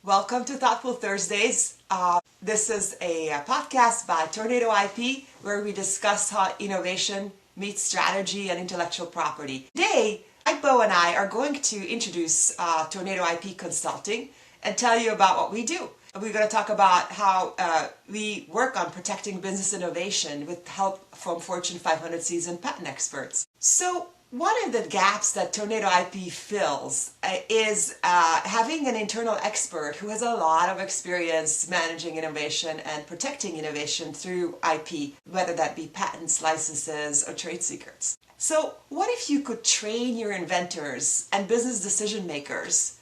Welcome to Thoughtful Thursdays. This is a podcast by Tornado IP where we discuss how innovation meets strategy and intellectual property. Today, Mike, Bowe and I are going to introduce Tornado IP Consulting and tell you about what we do. We're going to talk about how we work on protecting business innovation with help from Fortune 500 seasoned patent experts. So, one of the gaps that Tornado IP fills is having an internal expert who has a lot of experience managing innovation and protecting innovation through IP, whether that be patents, licenses, or trade secrets. So what if you could train your inventors and business decision makers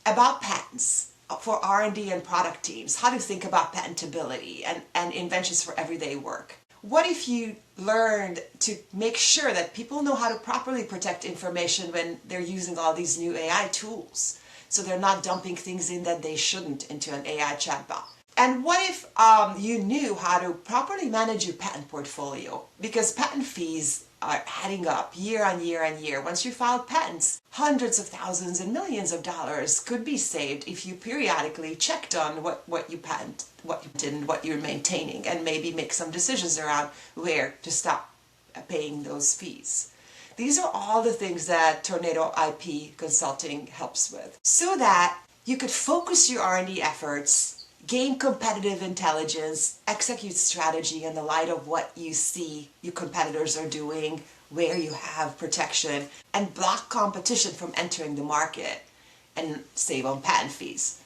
about patents for R&D and product teams, how to think about patentability and inventions for everyday work? What if you learned to make sure that people know how to properly protect information when they're using all these new AI tools, so they're not dumping things in that they shouldn't into an AI chatbot? And what if you knew how to properly manage your patent portfolio? Because patent fees are adding up year on year on year. Once you file patents, hundreds of thousands and millions of dollars could be saved if you periodically checked on what you patent, what you didn't, what you're maintaining, and maybe make some decisions around where to stop paying those fees. These are all the things that Tornado IP Consulting helps with, so that you could focus your R&D efforts, gain competitive intelligence, execute strategy in the light of what you see your competitors are doing, where you have protection, and block competition from entering the market and save on patent fees.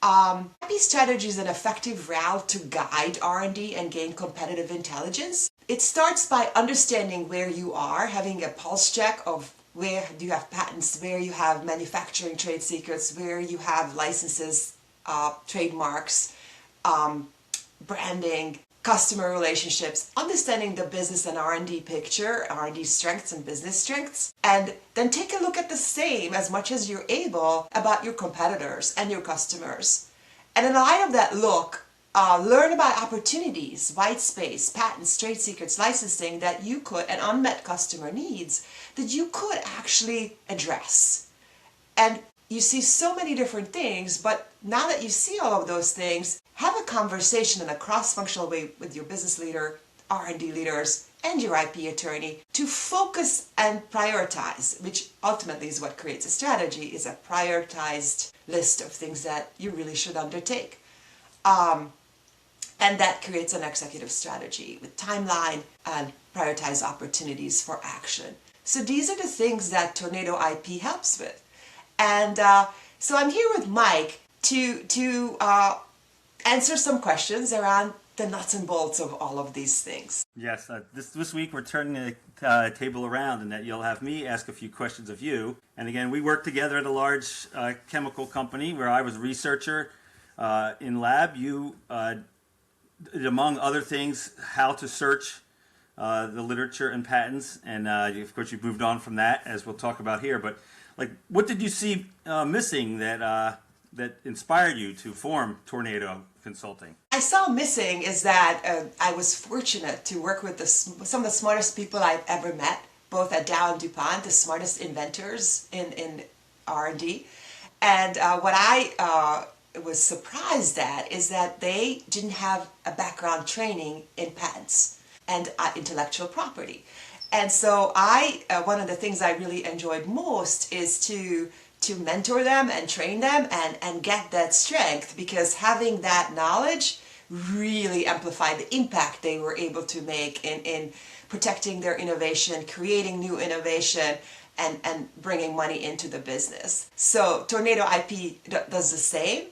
IP strategy is an effective route to guide R&D and gain competitive intelligence. It starts by understanding where you are, having a pulse check of where do you have patents, where you have manufacturing trade secrets, where you have licenses, trademarks, branding, customer relationships, understanding the business and R&D picture, R&D strengths and business strengths, and then take a look at the same as much as you're able about your competitors and your customers. And in the light of that look, learn about opportunities, white space, patents, trade secrets, licensing that you could, and unmet customer needs that you could actually address. And you see so many different things, but now that you see all of those things, have a conversation in a cross-functional way with your business leader, R&D leaders, and your IP attorney to focus and prioritize, which ultimately is what creates a strategy, is a prioritized list of things that you really should undertake. And that creates an executive strategy with timeline and prioritize opportunities for action. So these are the things that Tornado IP helps with. And so I'm here with Mike to answer some questions around the nuts and bolts of all of these things. Yes, this week we're turning the table around, and that you'll have me ask a few questions of you. And again, we work together at a large chemical company where I was a researcher in lab. You did, among other things, how to search the literature and patents, and of course you've moved on from that, as we'll talk about here. But what did you see missing that inspired you to form Tornado Consulting? I saw missing is that I was fortunate to work with some of the smartest people I've ever met, both at Dow and DuPont, the smartest inventors in R&D. And what I was surprised at is that they didn't have a background training in patents and intellectual property. And so one of the things I really enjoyed most is to mentor them and train them and get that strength, because having that knowledge really amplified the impact they were able to make in protecting their innovation, creating new innovation, and bringing money into the business. So Tornado IP does the same.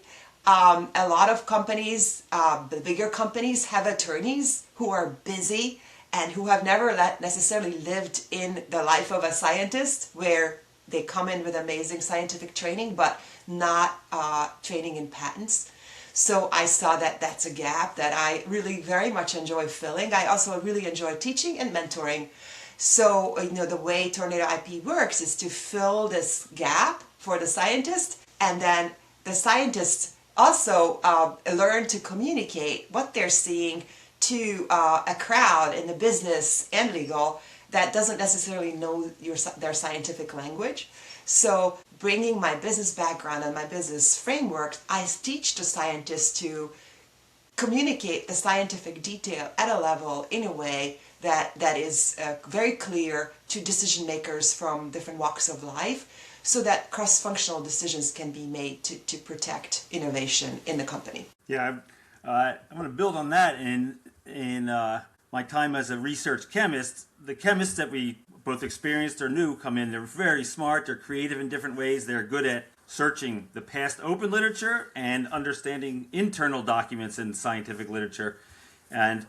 A lot of companies, the bigger companies, have attorneys who are busy and who have never necessarily lived in the life of a scientist, where they come in with amazing scientific training but not training in patents. So I saw that that's a gap that I really very much enjoy filling. I also really enjoy teaching and mentoring. So, the way Tornado IP works is to fill this gap for the scientist, and then the scientists also learn to communicate what they're seeing to a crowd in the business and legal that doesn't necessarily know their scientific language. So bringing my business background and my business framework, I teach the scientists to communicate the scientific detail at a level in a way that is very clear to decision makers from different walks of life, so that cross-functional decisions can be made to protect innovation in the company. Yeah, I want to build on that. In my time as a research chemist, the chemists that we both experienced or knew come in, they're very smart, they're creative in different ways, they're good at searching the past open literature and understanding internal documents in scientific literature. And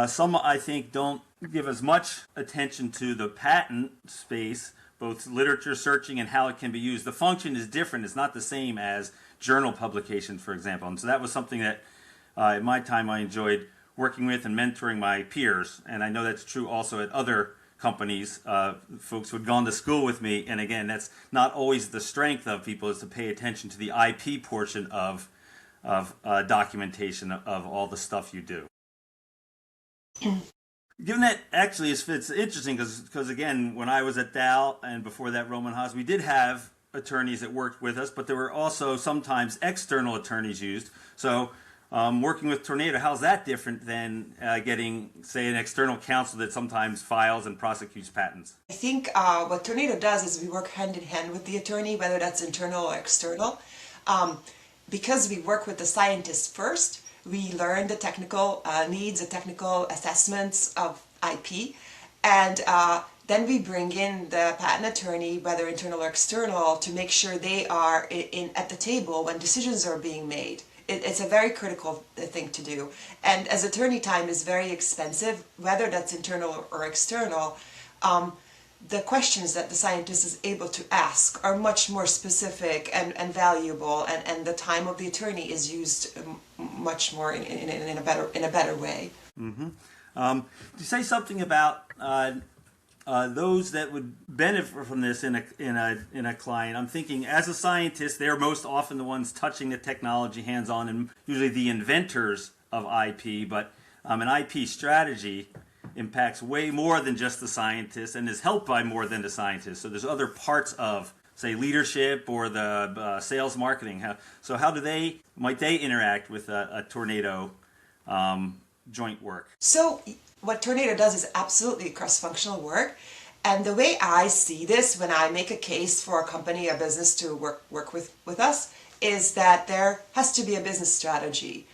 some, I think, don't give as much attention to the patent space, both literature searching and how it can be used. The function is different. It's not the same as journal publication, for example. And so that was something that in my time I enjoyed working with and mentoring my peers. And I know that's true also at other companies. Folks who had gone to school with me. And again, that's not always the strength of people, is to pay attention to the IP portion of documentation of all the stuff you do. Given that, actually, it's interesting because again, when I was at Dow and before that Roman Haas, we did have attorneys that worked with us, but there were also sometimes external attorneys used. So working with Tornado, how's that different than getting, say, an external counsel that sometimes files and prosecutes patents? I think what Tornado does is we work hand in hand with the attorney, whether that's internal or external. Because we work with the scientists first, we learn the technical needs, the technical assessments of IP, and then we bring in the patent attorney, whether internal or external, to make sure they are at the table when decisions are being made. It's a very critical thing to do. And as attorney time is very expensive, whether that's internal or external, the questions that the scientist is able to ask are much more specific and valuable, and the time of the attorney is used much more in a better way. Mm-hmm. To say something about those that would benefit from this in a client, I'm thinking as a scientist, they're most often the ones touching the technology hands-on and usually the inventors of IP, but an IP strategy impacts way more than just the scientist and is helped by more than the scientist. So there's other parts of, say, leadership or the sales marketing. So how might they interact with a Tornado joint work? So what Tornado does is absolutely cross-functional work. And the way I see this when I make a case for a company, a business to work with us, is that there has to be a business strategy,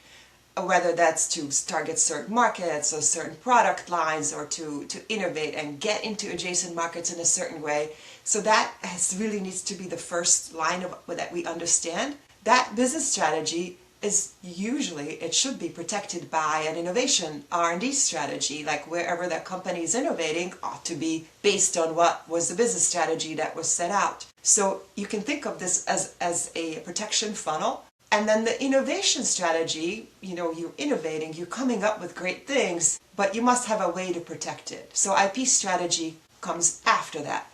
whether that's to target certain markets or certain product lines, or to innovate and get into adjacent markets in a certain way. So that really needs to be the first line of that we understand. That business strategy is usually, it should be protected by an innovation R&D strategy, like wherever that company is innovating ought to be based on what was the business strategy that was set out. So you can think of this as a protection funnel. And then the innovation strategy, you're innovating, you're coming up with great things, but you must have a way to protect it. So IP strategy comes after that.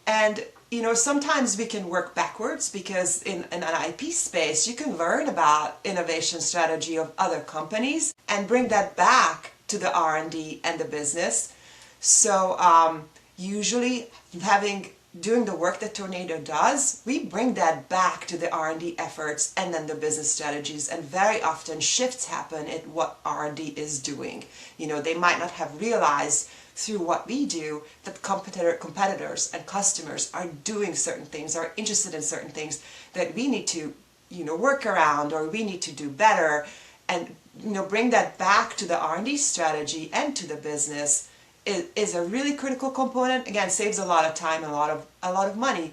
And sometimes we can work backwards, because in an IP space, you can learn about innovation strategy of other companies and bring that back to the R&D and the business. So usually doing the work that Tornado does, we bring that back to the R&D efforts and then the business strategies, and very often shifts happen in what R&D is doing. They might not have realized through what we do that competitors and customers are doing certain things, are interested in certain things that we need to work around, or we need to do better, and bring that back to the R&D strategy and to the business is a really critical component. Again, saves a lot of time and a lot of money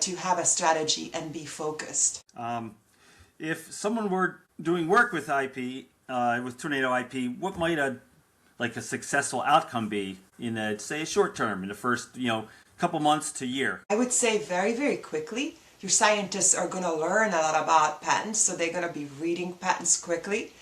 to have a strategy and be focused. If someone were doing work with IP, with Tornado IP, what might a successful outcome be in say a short term, in the first couple months to year? I would say very, very quickly. Your scientists are going to learn a lot about patents, so they're going to be reading patents quickly.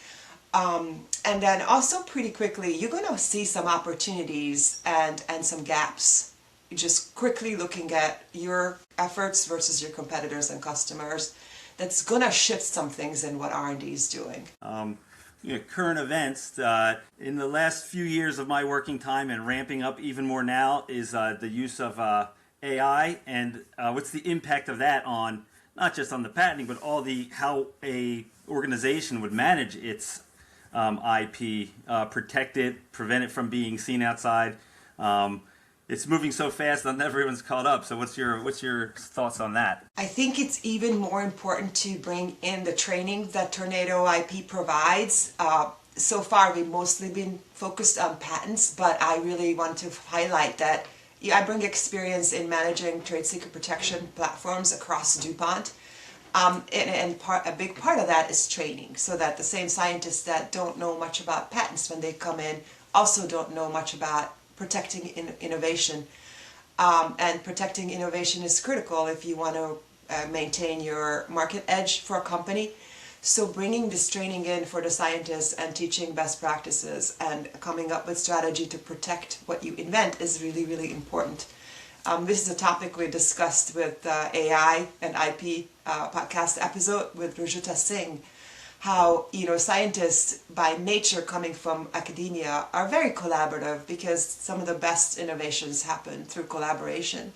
And then also pretty quickly, you're going to see some opportunities and some gaps. You're just quickly looking at your efforts versus your competitors and customers. That's going to shift some things in what R&D is doing. Current events, in the last few years of my working time, and ramping up even more now, is the use of AI and what's the impact of that on not just on the patenting, but all the how a organization would manage its IP, protect it, prevent it from being seen outside. It's moving so fast that everyone's caught up. So what's your thoughts on that? I think it's even more important to bring in the training that Tornado IP provides. So far, we've mostly been focused on patents, but I really want to highlight that I bring experience in managing trade secret protection platforms across DuPont. A big part of that is training, so that the same scientists that don't know much about patents when they come in also don't know much about protecting innovation. And protecting innovation is critical if you want to maintain your market edge for a company. So bringing this training in for the scientists and teaching best practices and coming up with strategy to protect what you invent is really, really important. This is a topic we discussed with AI and IP podcast episode with Rajita Singh. How, scientists by nature coming from academia are very collaborative because some of the best innovations happen through collaboration.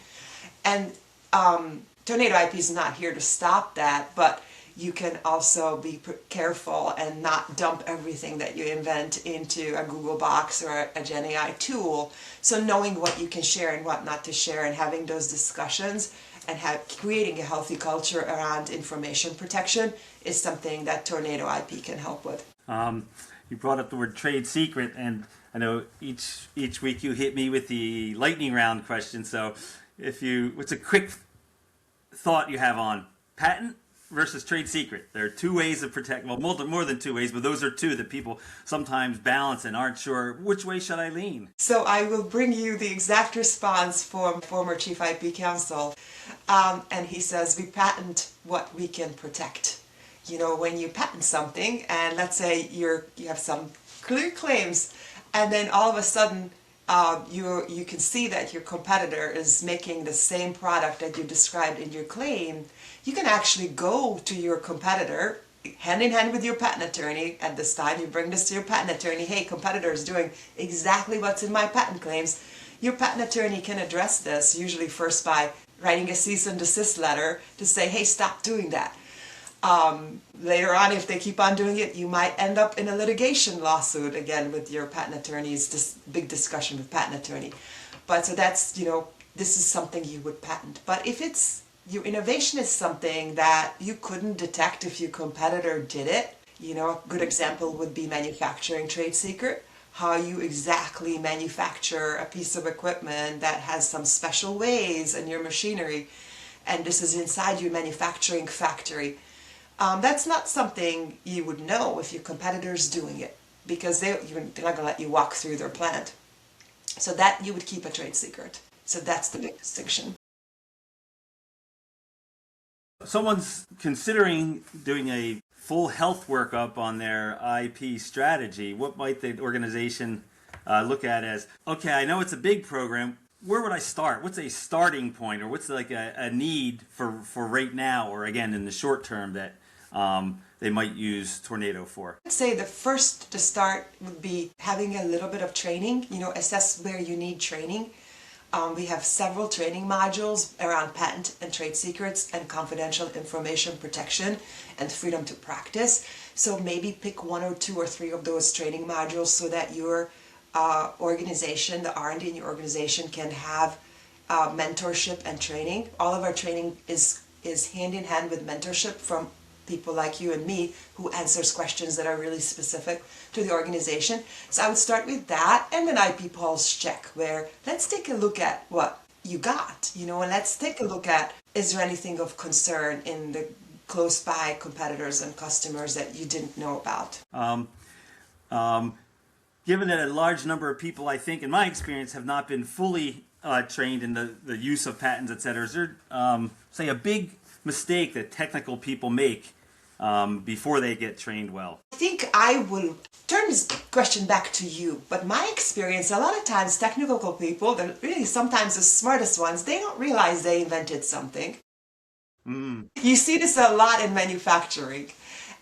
And Tornado IP is not here to stop that, but you can also be careful and not dump everything that you invent into a Google box or a Gen AI tool. So knowing what you can share and what not to share and having those discussions and creating a healthy culture around information protection is something that Tornado IP can help with. You brought up the word trade secret, and I know each week you hit me with the lightning round question. So what's a quick thought you have on patent versus trade secret? There are two ways of protect. Well, more than two ways, but those are two that people sometimes balance and aren't sure which way should I lean. So I will bring you the exact response from former Chief IP Counsel, and he says we patent what we can protect. When you patent something, and let's say you have some clear claims, and then all of a sudden you can see that your competitor is making the same product that you described in your claim. You can actually go to your competitor, hand in hand with your patent attorney. At this time, you bring this to your patent attorney. Hey, competitor is doing exactly what's in my patent claims. Your patent attorney can address this, usually first by writing a cease and desist letter to say, hey, stop doing that. Later on, if they keep on doing it, you might end up in a litigation lawsuit again with your patent attorney's big discussion with patent attorney. But so that's, this is something you would patent. But if your innovation is something that you couldn't detect if your competitor did it, a good example would be manufacturing trade secret. How you exactly manufacture a piece of equipment that has some special ways in your machinery, and this is inside your manufacturing factory. That's not something you would know if your competitor's doing it, because they're not going to let you walk through their plant. So that you would keep a trade secret. So that's the big distinction. Someone's considering doing a full health workup on their IP strategy. What might the organization look at as, okay, I know it's a big program. Where would I start? What's a starting point, or what's like a need for right now, or again in the short term that they might use Tornado for? I'd say the first to start would be having a little bit of training, assess where you need training. We have several training modules around patent and trade secrets and confidential information protection and freedom to practice. So maybe pick 1 or 2 or 3 of those training modules so that your organization, the R&D in your organization, can have mentorship and training. All of our training is hand in hand with mentorship from people like you and me who answers questions that are really specific to the organization. So I would start with that, and then IP pulse check, where let's take a look at what you got, and let's take a look at, is there anything of concern in the close by competitors and customers that you didn't know about? Given that a large number of people, I think, in my experience, have not been fully trained in the use of patents, et cetera, is there, say, a big mistake that technical people make before they get trained well? I think I will turn this question back to you, but my experience, a lot of times technical people, they're really sometimes the smartest ones, they don't realize they invented something. You see this a lot in manufacturing,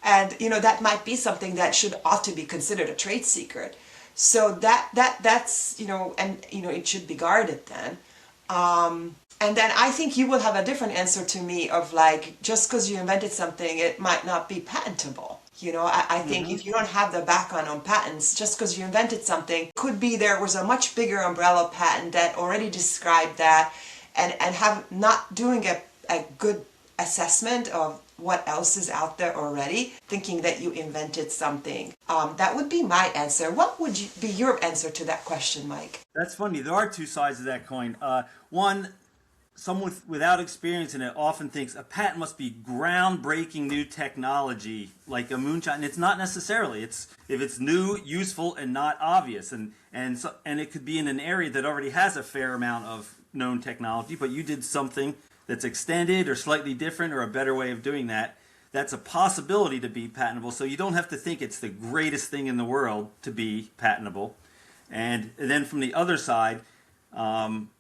and that might be something that ought to be considered a trade secret. So that's it should be guarded then. And then I think you will have a different answer to me of like, just because you invented something, it might not be patentable. I think if you don't have the background on patents, just because you invented something, could be there was a much bigger umbrella patent that already described that, and have not doing a good assessment of what else is out there already, thinking that you invented something. That would be my answer. What would be your answer to that question, Mike? That's funny. There are two sides of that coin. One, someone without experience in it often thinks a patent must be groundbreaking new technology like a moonshot, and it's not necessarily. It's if it's new, useful, and not obvious, and it could be in an area that already has a fair amount of known technology, but you did something that's extended or slightly different or a better way of doing that. That's a possibility to be patentable. So you don't have to think it's the greatest thing in the world to be patentable. And then from the other side,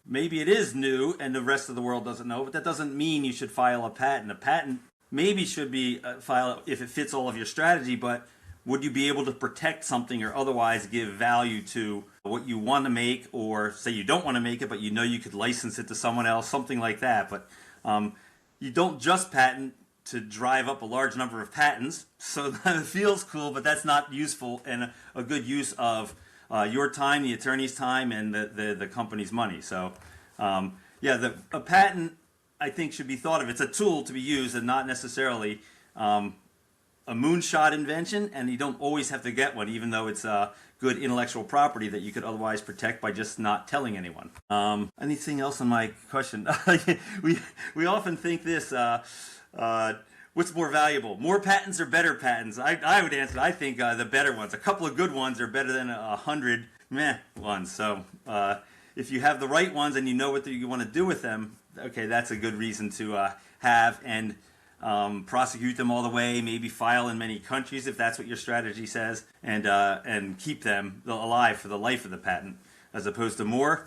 maybe it is new and the rest of the world doesn't know, but that doesn't mean you should file a patent. A patent maybe should be filed if it fits all of your strategy, but would you be able to protect something or otherwise give value to what you want to make, or say you don't want to make it, but you know you could license it to someone else, something like that. But you don't just patent to drive up a large number of patents, so that it feels cool, but that's not useful and a good use of your time, the attorney's time, and the company's money. So, a patent, I think, should be thought of. It's a tool to be used and not necessarily a moonshot invention, and you don't always have to get one, even though it's good intellectual property that you could otherwise protect by just not telling anyone. Anything else on my question? we often think this, what's more valuable, more patents or better patents? I would answer, I think the better ones. A couple of good ones are better than 100 meh ones. So if you have the right ones and you know what you want to do with them, okay, that's a good reason to have and prosecute them all the way, maybe file in many countries if that's what your strategy says, and keep them alive for the life of the patent, as opposed to more.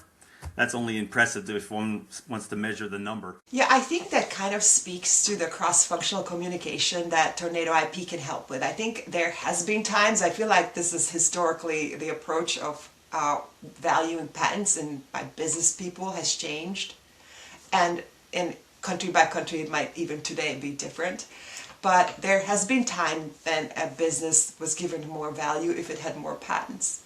That's only impressive if one wants to measure the number. Yeah, I think that kind of speaks to the cross-functional communication that Tornado IP can help with. I think there has been times, I feel like this is historically the approach of valuing patents and by business people has changed. And in country by country, it might even today be different. But there has been time when a business was given more value if it had more patents.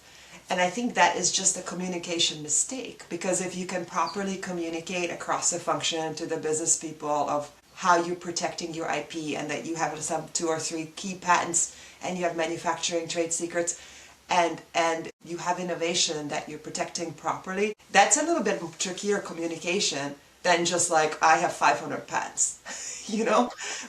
And I think that is just a communication mistake, because if you can properly communicate across the function to the business people of how you're protecting your IP and that you have some 2 or 3 key patents and you have manufacturing trade secrets and you have innovation that you're protecting properly, that's a little bit trickier communication than just like, I have 500 patents,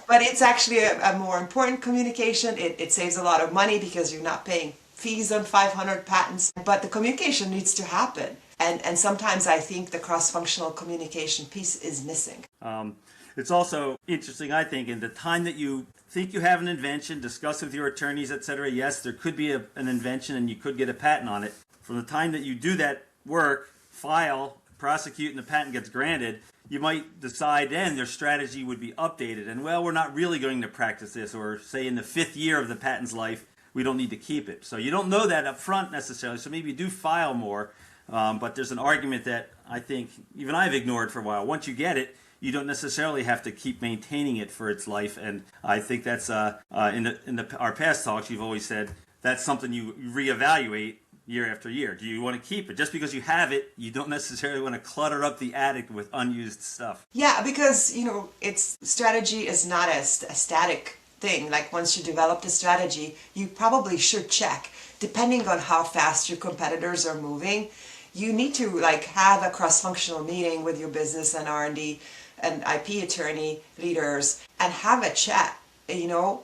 But it's actually a more important communication. It saves a lot of money because you're not paying fees on 500 patents, but the communication needs to happen. And sometimes I think the cross-functional communication piece is missing. It's also interesting, I think, in the time that you think you have an invention, discuss with your attorneys, etc. Yes, there could be an invention and you could get a patent on it. From the time that you do that work, file, prosecute, and the patent gets granted, you might decide then their strategy would be updated. And, well, we're not really going to practice this, or say in the 5th year of the patent's life, we don't need to keep it. So you don't know that up front necessarily, so maybe you do file more, but there's an argument that I think even I've ignored for a while. Once you get it, you don't necessarily have to keep maintaining it for its life, and I think that's in our past talks you've always said that's something you reevaluate year after year. Do you want to keep it? Just because you have it, you don't necessarily want to clutter up the attic with unused stuff. Yeah, because its strategy is not a static thing. Like once you develop the strategy, you probably should check, depending on how fast your competitors are moving. You need to have a cross-functional meeting with your business and R&D and IP attorney leaders and have a chat.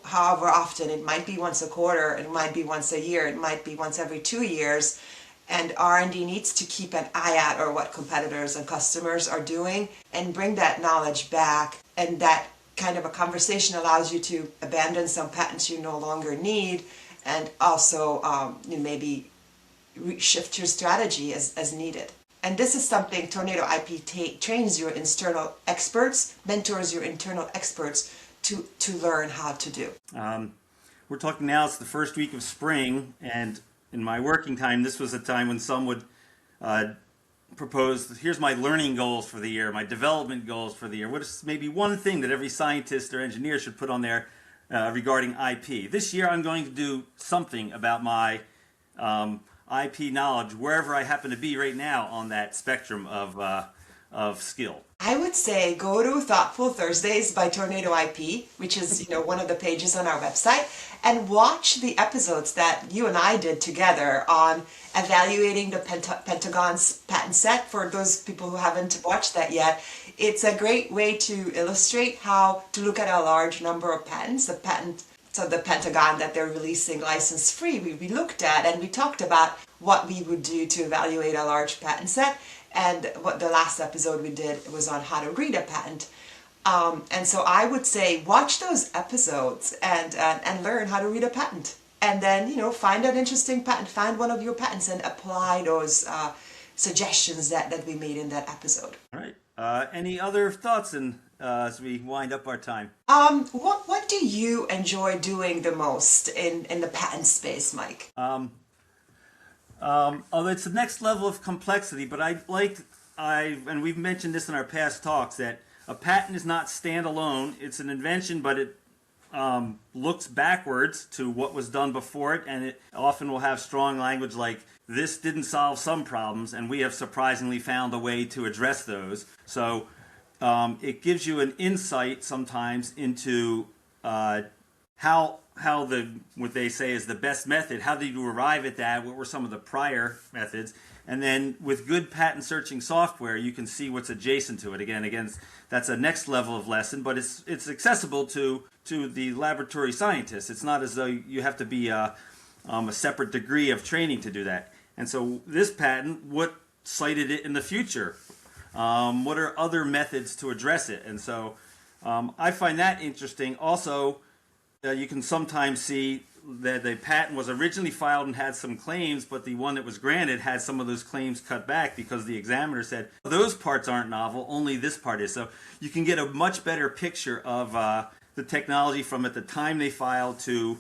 However often, it might be once a quarter, it might be once a year, it might be once every 2 years, and R&D needs to keep an eye out on what competitors and customers are doing and bring that knowledge back. And that kind of a conversation allows you to abandon some patents you no longer need, and also maybe shift your strategy as needed. And this is something Tornado IP trains your internal experts, mentors your internal experts to learn how to do. We're talking now, it's the first week of spring, and in my working time, this was a time when some would propose, here's my learning goals for the year, my development goals for the year. What is maybe one thing that every scientist or engineer should put on there regarding IP? This year I'm going to do something about my IP knowledge wherever I happen to be right now on that spectrum of skill. I would say go to Thoughtful Thursdays by Tornado IP, which is one of the pages on our website, and watch the episodes that you and I did together on evaluating the Pentagon's patent set. For those people who haven't watched that yet, it's a great way to illustrate how to look at a large number of patents. So the Pentagon that they're releasing license free, we looked at and we talked about what we would do to evaluate a large patent set. And what the last episode we did was on how to read a patent. And so I would say watch those episodes and learn how to read a patent. And then, find an interesting patent, find one of your patents and apply those suggestions that we made in that episode. All right. Any other thoughts as we wind up our time? What do you enjoy doing the most in the patent space, Mike? Although it's the next level of complexity, but and we've mentioned this in our past talks, that a patent is not standalone. It's an invention, but it looks backwards to what was done before it, and it often will have strong language like, this didn't solve some problems, and we have surprisingly found a way to address those. So it gives you an insight sometimes into what they say is the best method. How did you arrive at that? What were some of the prior methods? And then with good patent searching software, you can see what's adjacent to it. Again, that's a next level of lesson, but it's accessible to the laboratory scientists. It's not as though you have to be a separate degree of training to do that. And so this patent, what cited it in the future? What are other methods to address it? And so I find that interesting. Also, you can sometimes see that the patent was originally filed and had some claims, but the one that was granted had some of those claims cut back because the examiner said, those parts aren't novel, only this part is. So you can get a much better picture of the technology from at the time they filed to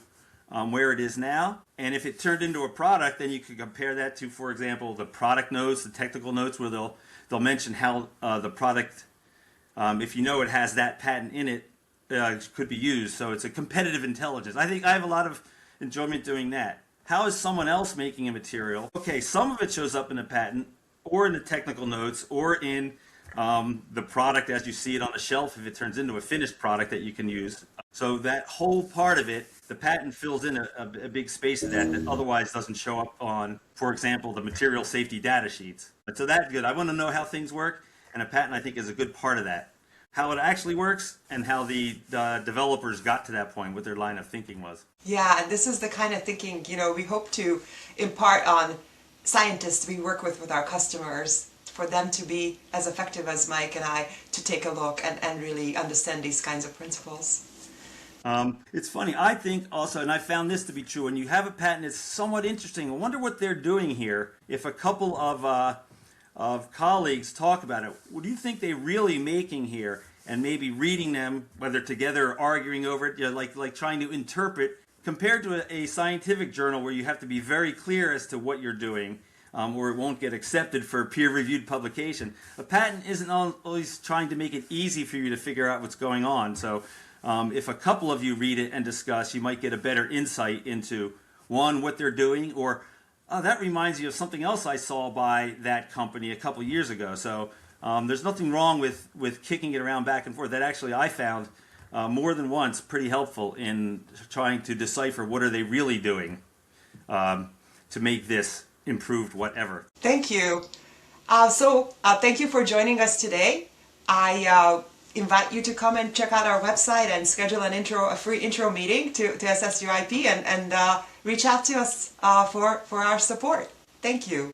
where it is now. And if it turned into a product, then you could compare that to, for example, the product notes, the technical notes, where they'll mention how the product, if you know it has that patent in it, could be used. So it's a competitive intelligence. I think I have a lot of enjoyment doing that. How is someone else making a material? Okay, some of it shows up in a patent or in the technical notes or in the product as you see it on the shelf if it turns into a finished product that you can use. So that whole part of it, the patent fills in a big space of that otherwise doesn't show up on, for example, the material safety data sheets. So that's good. I want to know how things work, and a patent I think is a good part of that. How it actually works and how the developers got to that point, what their line of thinking was. Yeah, and this is the kind of thinking, we hope to impart on scientists we work with our customers, for them to be as effective as Mike and I to take a look and really understand these kinds of principles. It's funny, I think also, and I found this to be true, when you have a patent, it's somewhat interesting. I wonder what they're doing here. If a couple of colleagues talk about it, what do you think they're really making here? And maybe reading them, whether together or arguing over it, like trying to interpret, compared to a scientific journal where you have to be very clear as to what you're doing, or it won't get accepted for peer-reviewed publication. A patent isn't always trying to make it easy for you to figure out what's going on. So if a couple of you read it and discuss, you might get a better insight into, one, what they're doing, or that reminds you of something else I saw by that company a couple years ago. So there's nothing wrong with kicking it around back and forth. That actually I found more than once pretty helpful in trying to decipher what are they really doing to make this improved whatever. Thank you. Thank you for joining us today. I invite you to come and check out our website and schedule a free intro meeting to assess your IP and reach out to us for our support. Thank you.